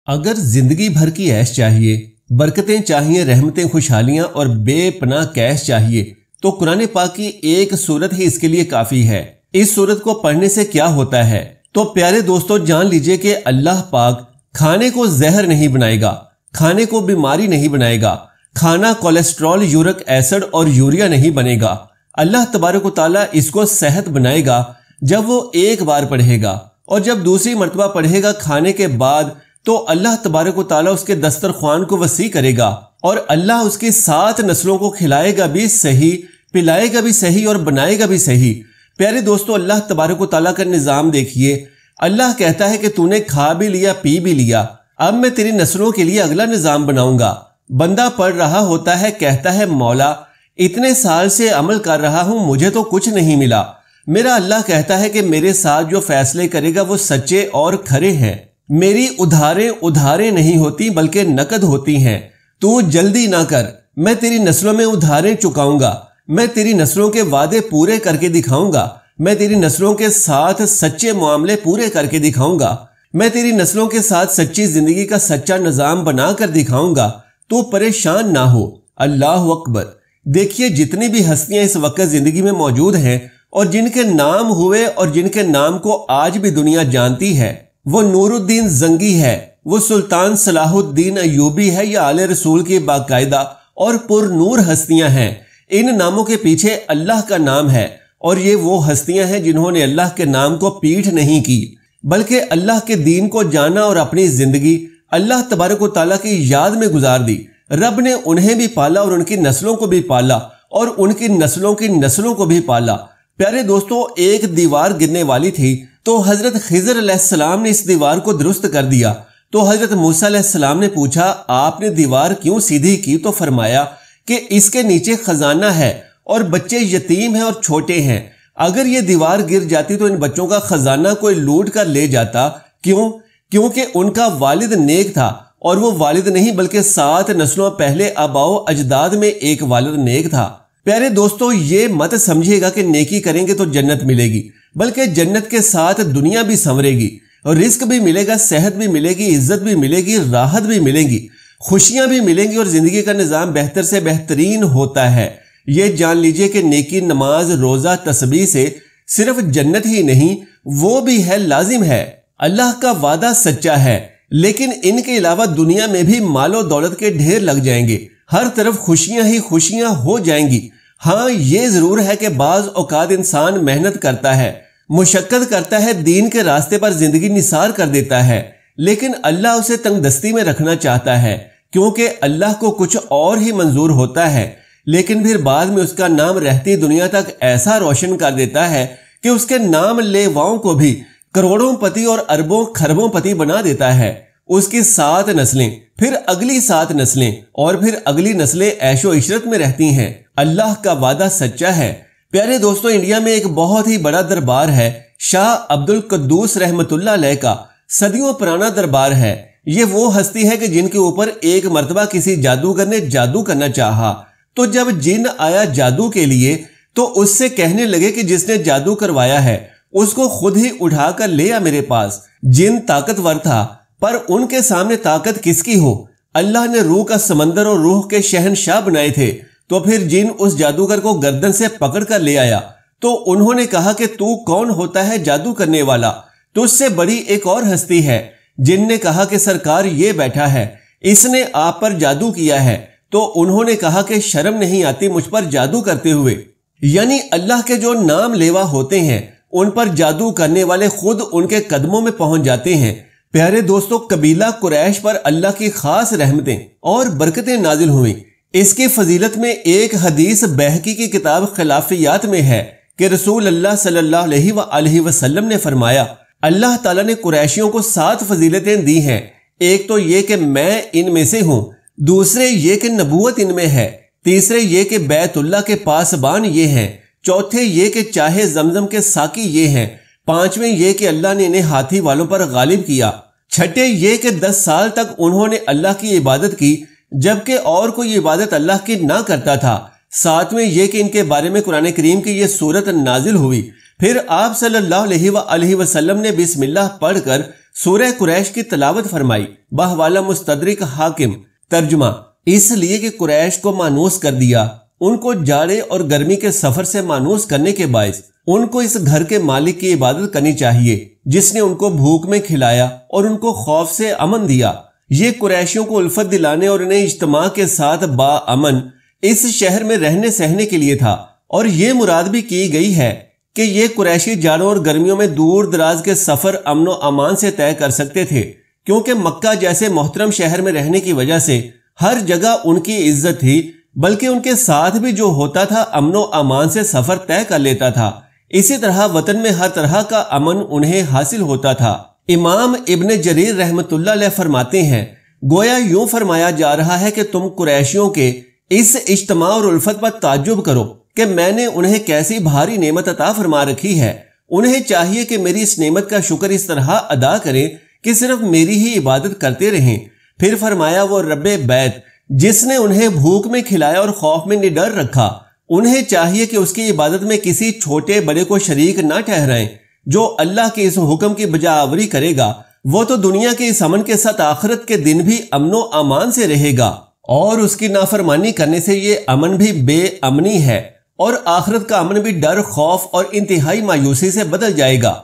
اگر زندگی بھر کی عیش چاہیے، برکتیں چاہیے، رحمتیں، خوشحالیاں اور بے پناہ کیش چاہیے تو قرآن پاک کی ایک سورت ہی اس کے لیے کافی ہے۔ اس سورت کو پڑھنے سے کیا ہوتا ہے؟ تو پیارے دوستو، جان لیجئے کہ اللہ پاک کھانے کو زہر نہیں بنائے گا، کھانے کو بیماری نہیں بنائے گا، کھانا کولیسٹرول، یورک ایسڈ اور یوریا نہیں بنے گا۔ اللہ تبارک و تعالیٰ اس کو صحت بنائے گا جب وہ ایک بار پڑھے گا، اور جب دوسری مرتبہ پڑھے گا کھانے کے بعد تو اللہ تبارک و تعالیٰ اس کے دسترخوان کو وسیع کرے گا، اور اللہ اس کی 7 نسلوں کو کھلائے گا بھی صحیح، پلائے گا بھی صحیح اور بنائے گا بھی صحیح۔ پیارے دوستو، اللہ تبارک و تعالیٰ کا نظام دیکھیے۔ اللہ کہتا ہے کہ تو نے کھا بھی لیا، پی بھی لیا، اب میں تیری نسلوں کے لیے اگلا نظام بناؤں گا۔ بندہ پڑھ رہا ہوتا ہے، کہتا ہے مولا اتنے سال سے عمل کر رہا ہوں، مجھے تو کچھ نہیں ملا۔ میرا اللہ کہتا ہے کہ میرے ساتھ جو فیصلے کرے گا وہ سچے اور کھرے ہیں، میری ادھاریں نہیں ہوتی بلکہ نقد ہوتی ہیں۔ تو جلدی نہ کر، میں تیری نسلوں میں ادھاریں چکاؤں گا، میں تیری نسلوں کے وعدے پورے کر کے دکھاؤں گا، میں تیری نسلوں کے ساتھ سچے معاملے پورے کر کے دکھاؤں گا، میں تیری نسلوں کے ساتھ سچی زندگی کا سچا نظام بنا کر دکھاؤں گا، تو پریشان نہ ہو۔ اللہ اکبر۔ دیکھیے جتنی بھی ہستیاں اس وقت زندگی میں موجود ہیں اور جن کے نام ہوئے اور جن کے نام کو آج بھی دنیا جانتی ہے، وہ نور الدین زنگی ہے، وہ سلطان صلاح الدین ایوبی ہے، یا آل رسول کی باقاعدہ اور پر نور ہستیاں ہیں۔ ان ناموں کے پیچھے اللہ کا نام ہے، اور یہ وہ ہستیاں ہیں جنہوں نے اللہ کے نام کو پیٹھ نہیں کی بلکہ اللہ کے دین کو جانا اور اپنی زندگی اللہ تبارک و تعالیٰ کی یاد میں گزار دی۔ رب نے انہیں بھی پالا اور ان کی نسلوں کو بھی پالا اور ان کی نسلوں کو بھی پالا۔ پیارے دوستو، ایک دیوار گرنے والی تھی تو حضرت خضر علیہ السلام نے اس دیوار کو درست کر دیا۔ تو حضرت موسیٰ علیہ السلام نے پوچھا آپ نے دیوار کیوں سیدھی کی؟ تو فرمایا کہ اس کے نیچے خزانہ ہے اور بچے یتیم ہیں اور چھوٹے ہیں، اگر یہ دیوار گر جاتی تو ان بچوں کا خزانہ کوئی لوٹ کر لے جاتا۔ کیونکہ ان کا والد نیک تھا، اور وہ والد نہیں بلکہ 7 نسلوں پہلے آباؤ اجداد میں ایک والد نیک تھا۔ پیارے دوستو، یہ مت سمجھیے گا کہ نیکی کریں گے تو جنت ملے گی، بلکہ جنت کے ساتھ دنیا بھی سنورے گی، اور رزق بھی ملے گا، صحت بھی ملے گی، عزت بھی ملے گی، راحت بھی ملے گی، خوشیاں بھی ملیں گی، اور زندگی کا نظام بہتر سے بہترین ہوتا ہے۔ یہ جان لیجئے کہ نیکی، نماز، روزہ، تسبیح سے صرف جنت ہی نہیں، وہ بھی ہے، لازم ہے۔ اللہ کا وعدہ سچا ہے، لیکن ان کے علاوہ دنیا میں بھی مال و دولت کے ڈھیر لگ جائیں گے، ہر طرف خوشیاں ہی خوشیاں ہو جائیں گی۔ ہاں یہ ضرور ہے کہ بعض اوقات انسان محنت کرتا ہے، مشقت کرتا ہے، دین کے راستے پر زندگی نثار کر دیتا ہے، لیکن اللہ اسے تنگ دستی میں رکھنا چاہتا ہے، کیونکہ اللہ کو کچھ اور ہی منظور ہوتا ہے، لیکن پھر بعد میں اس کا نام رہتی دنیا تک ایسا روشن کر دیتا ہے کہ اس کے نام لیواؤں کو بھی کروڑوں پتی اور اربوں خربوں پتی بنا دیتا ہے۔ اس کی 7 نسلیں، پھر اگلی 7 نسلیں، اور پھر اگلی نسلیں عیش و عشرت میں رہتی ہیں۔ اللہ کا وعدہ سچا ہے۔ پیارے دوستو، انڈیا میں ایک بہت ہی بڑا دربار ہے، شاہ عبد القدوس رحمت اللہ علیہ کا، صدیوں پرانا دربار ہے۔ یہ وہ ہستی ہے کہ جن کے اوپر ایک مرتبہ کسی جادوگر نے جادو کرنا چاہا، تو جب جن آیا جادو کے لیے تو اس سے کہنے لگے کہ جس نے جادو کروایا ہے اس کو خود ہی اٹھا کر لے آ میرے پاس۔ جن طاقتور تھا، پر ان کے سامنے طاقت کس کی ہو؟ اللہ نے روح کا سمندر اور روح کے شہنشاہ بنائے تھے، تو پھر جن اس جادوگر کو گردن سے پکڑ کر لے آیا، تو انہوں نے کہا کہ تو کون ہوتا ہے جادو کرنے والا؟ تجھ سے بڑی ایک اور ہستی ہے۔ جن نے کہا کہ سرکار یہ بیٹھا ہے، اس نے آپ پر جادو کیا ہے۔ تو انہوں نے کہا کہ شرم نہیں آتی مجھ پر جادو کرتے ہوئے؟ یعنی اللہ کے جو نام لیوا ہوتے ہیں ان پر جادو کرنے والے خود ان کے قدموں میں پہنچ جاتے ہیں۔ پیارے دوستو، قبیلہ قریش پر اللہ کی خاص رحمتیں اور برکتیں نازل ہوئیں۔ اس کی فضیلت میں ایک حدیث بہقی کی کتاب خلافیات میں ہے کہ رسول اللہ صلی اللہ علیہ وآلہ وسلم نے فرمایا، اللہ تعالیٰ نے قریشیوں کو 7 فضیلتیں دی ہیں۔ ایک تو یہ کہ میں ان میں سے ہوں، دوسرے یہ کہ نبوت ان میں ہے، تیسرے یہ کہ بیت اللہ کے پاسبان یہ ہیں، چوتھے یہ کہ چاہے زمزم کے ساقی یہ ہیں، پانچویں یہ کہ اللہ نے انہیں ہاتھی والوں پر غالب کیا، چھٹے یہ کہ 10 سال تک انہوں نے اللہ کی عبادت کی جبکہ اور کوئی عبادت اللہ کی نہ کرتا تھا، ساتویں یہ کہ ان کے بارے میں قرآن کریم کی یہ سورت نازل ہوئی۔ پھر آپ صلی اللہ علیہ وآلہ وسلم نے بسم اللہ پڑھ کر سورہ قریش کی تلاوت فرمائی۔ بحوالہ مستدرک حاکم۔ ترجمہ: اس لیے کہ قریش کو مانوس کر دیا، ان کو جاڑے اور گرمی کے سفر سے مانوس کرنے کے باعث ان کو اس گھر کے مالک کی عبادت کرنی چاہیے جس نے ان کو بھوک میں کھلایا اور ان کو خوف سے امن دیا۔ یہ قریشیوں کو الفت دلانے اور انہیں اجتماع کے ساتھ با امن اس شہر میں رہنے سہنے کے لیے تھا، اور یہ مراد بھی کی گئی ہے کہ یہ قریشی جاڑوں اور گرمیوں میں دور دراز کے سفر امن و امان سے طے کر سکتے تھے، کیونکہ مکہ جیسے محترم شہر میں رہنے کی وجہ سے ہر جگہ ان کی عزت تھی، بلکہ ان کے ساتھ بھی جو ہوتا تھا امن و امان سے سفر طے کر لیتا تھا۔ اسی طرح وطن میں ہر طرح کا امن انہیں حاصل ہوتا تھا۔ امام ابن جریر رحمت اللہ علیہ فرماتے ہیں، گویا یوں فرمایا جا رہا ہے کہ تم قریشیوں کے اس اجتماع اور الفت پر تعجب کرو کہ میں نے انہیں کیسی بھاری نعمت عطا فرما رکھی ہے۔ انہیں چاہیے کہ میری اس نعمت کا شکر اس طرح ادا کریں کہ صرف میری ہی عبادت کرتے رہیں۔ پھر فرمایا، وہ رب بیت جس نے انہیں بھوک میں کھلایا اور خوف میں نڈر رکھا، انہیں چاہیے کہ اس کی عبادت میں کسی چھوٹے بڑے کو شریک نہ ٹھہرائیں۔ جو اللہ کے اس حکم کی بجاوری کرے گا وہ تو دنیا کے اس امن کے ساتھ آخرت کے دن بھی امن و امان سے رہے گا، اور اس کی نافرمانی کرنے سے یہ امن بھی بے امنی ہے، اور آخرت کا امن بھی ڈر، خوف اور انتہائی مایوسی سے بدل جائے گا۔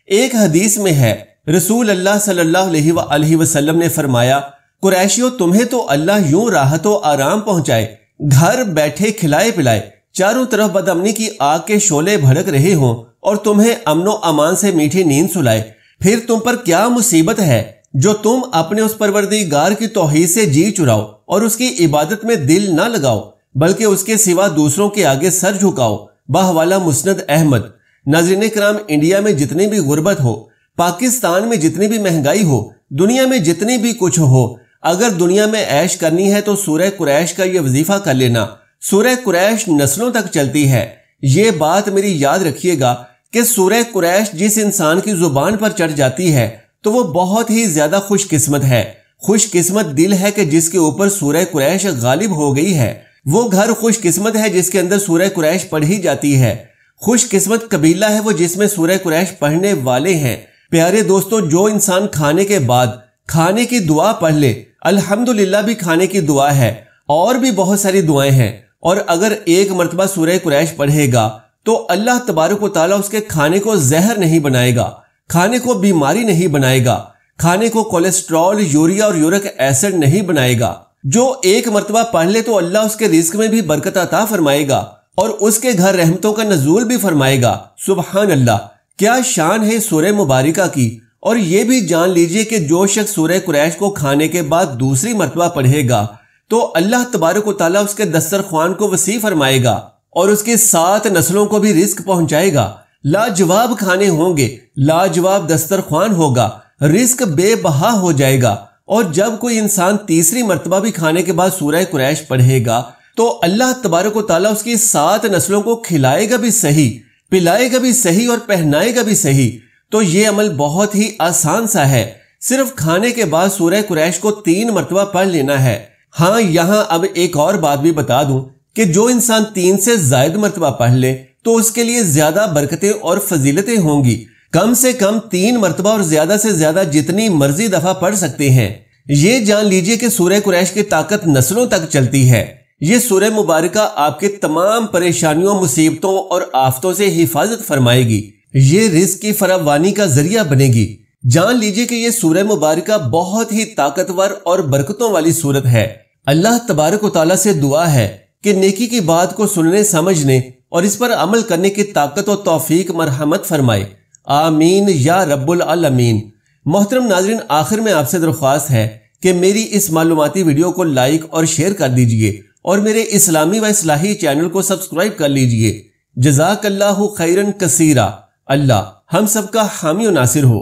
ایک حدیث میں ہے، رسول اللہ صلی اللہ علیہ وآلہ وسلم نے فرمایا، قریشیو تمہیں تو اللہ یوں راحت و آرام پہنچائے، گھر بیٹھے کھلائے پلائے، چاروں طرف بدامنی کی آگ کے شعلے بھڑک رہے ہوں اور تمہیں امن و امان سے میٹھی نیند سلائے، پھر تم پر کیا مصیبت ہے جو تم اپنے اس پروردگار کی توحید سے جی چراؤ اور اس کی عبادت میں دل نہ لگاؤ بلکہ اس کے سوا دوسروں کے آگے سر جھکاؤ۔ بحوالہ مسند احمد۔ ناظرین کرام، انڈیا میں جتنی بھی غربت ہو، پاکستان میں جتنی بھی مہنگائی ہو، دنیا میں جتنی بھی کچھ ہو، اگر دنیا میں عیش کرنی ہے تو سورہ قریش کا یہ وظیفہ کر لینا۔ سورہ قریش نسلوں تک چلتی ہے۔ یہ بات میری یاد رکھیے گا کہ سورہ قریش جس انسان کی زبان پر چڑھ جاتی ہے تو وہ بہت ہی زیادہ خوش قسمت ہے۔ خوش قسمت دل ہے کہ جس کے اوپر سورہ قریش غالب ہو گئی ہے۔ وہ گھر خوش قسمت ہے جس کے اندر سورہ قریش پڑھی جاتی ہے۔ خوش قسمت قبیلہ ہے وہ جس میں سورہ قریش پڑھنے والے ہیں۔ پیارے دوستو، جو انسان کھانے کے بعد کھانے کی دعا پڑھ لے، الحمدللہ بھی کھانے کی دعا ہے، اور بھی بہت ساری دعائیں ہیں، اور اگر ایک مرتبہ سورہ قریش پڑھے گا تو اللہ تبارک و تعالیٰ اس کے کھانے کو زہر نہیں بنائے گا، کھانے کو بیماری نہیں بنائے گا، کھانے کو کولیسٹرول، یوریا اور یورک ایسڈ نہیں بنائے گا۔ جو ایک مرتبہ پڑھ لے تو اللہ اس کے رزق میں بھی برکت عطا فرمائے گا اور اس کے گھر رحمتوں کا نزول بھی فرمائے گا۔ سبحان اللہ، کیا شان ہے سورہ مبارکہ کی۔ اور یہ بھی جان لیجئے کہ جو شخص سورہ قریش کو کھانے کے بعد دوسری مرتبہ پڑھے گا تو اللہ تبارک و تعالیٰ اس کے دسترخوان کو وسیع فرمائے گا اور اس کی 7 نسلوں کو بھی رزق پہنچائے گا۔ لاجواب کھانے ہوں گے، لاجواب دسترخوان ہوگا، رزق بے بہا ہو جائے گا۔ اور جب کوئی انسان تیسری مرتبہ بھی کھانے کے بعد سورہ قریش پڑھے گا تو اللہ تبارک و تعالیٰ اس کی 7 نسلوں کو کھلائے گا بھی صحیح، پلائے گا بھی صحیح اور پہنائے گا بھی صحیح۔ تو یہ عمل بہت ہی آسان سا ہے، صرف کھانے کے بعد سورہ قریش کو 3 مرتبہ پڑھ لینا ہے۔ ہاں، یہاں اب ایک اور بات بھی بتا دوں کہ جو انسان 3 سے زائد مرتبہ پڑھ لے تو اس کے لیے زیادہ برکتیں اور فضیلتیں ہوں گی۔ کم سے کم 3 مرتبہ اور زیادہ سے زیادہ جتنی مرضی دفعہ پڑھ سکتے ہیں۔ یہ جان لیجئے کہ سورہ قریش کی طاقت نسلوں تک چلتی ہے۔ یہ سورہ مبارکہ آپ کے تمام پریشانیوں، مصیبتوں اور آفتوں سے حفاظت فرمائے گی۔ یہ رزق کی فراوانی کا ذریعہ بنے گی۔ جان لیجئے کہ یہ سورہ مبارکہ بہت ہی طاقتور اور برکتوں والی سورت ہے۔ اللہ تبارک و تعالیٰ سے دعا ہے کہ نیکی کی بات کو سننے، سمجھنے اور اس پر عمل کرنے کی طاقت و توفیق مرحمت فرمائے۔ آمین یا رب العالمین۔ محترم ناظرین، آخر میں آپ سے درخواست ہے کہ میری اس معلوماتی ویڈیو کو لائک اور شیئر کر دیجئے اور میرے اسلامی و اصلاحی چینل کو سبسکرائب کر لیجئے۔ جزاک اللہ خیرن کثیرا۔ اللہ ہم سب کا حامی و ناصر ہو۔